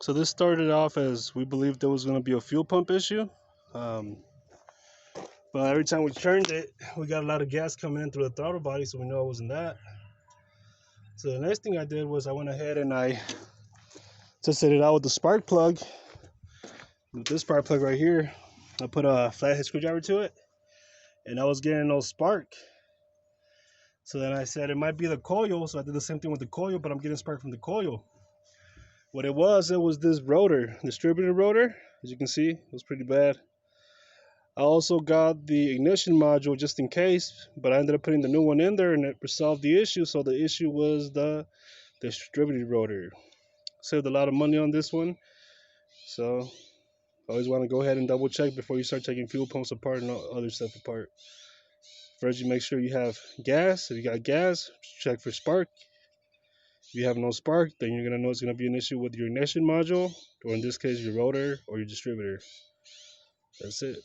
So this started off as we believed there was going to be a fuel pump issue. Um, but every time we turned it, we got a lot of gas coming in through the throttle body, so we know it wasn't that. So the next thing I did was I went ahead and I tested it out with the spark plug. With this spark plug right here, I put a flathead screwdriver to it, and I was getting no spark. So then I said it might be the coil, so I did the same thing with the coil, but I'm getting spark from the coil. What it was this rotor, distributor rotor. As you can see, it was pretty bad. I also got the ignition module just in case, but I ended up putting the new one in there and it resolved the issue. So the issue was the distributor rotor. Saved a lot of money on this one. So always want to go ahead and double check before you start taking fuel pumps apart and other stuff apart. First, you make sure you have gas. If you got gas, check for spark. If you have no spark, then you're going to know it's going to be an issue with your ignition module, or in this case, your rotor or your distributor. That's it.